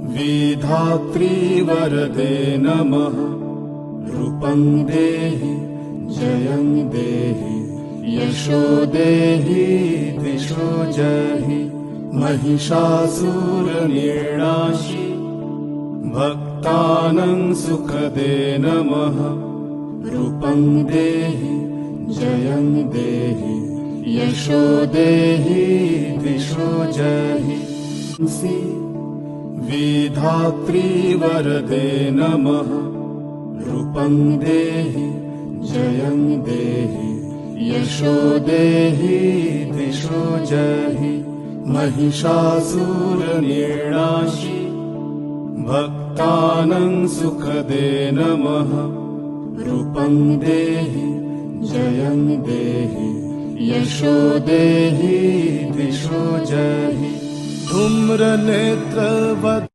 विधात्री वरदे नमः। रूपं देहि जयं देहि यशो देहि दिशो जहि। महिषासुरनिर्नाशि भक्तानां सुखदे नमः। रूपं देहि जयं देहि यशो देहि दिशो जहि। विधात्री वरदे नमः। रूपं देहि जयं देहि यशो देहि दिशो जहि। महिषासुरनिर्नाशि भक्तानां सुखदे नमः। रूपं देहि जयं देहि यशो देहि दिशो जहि। धूम्रनेत्रवत्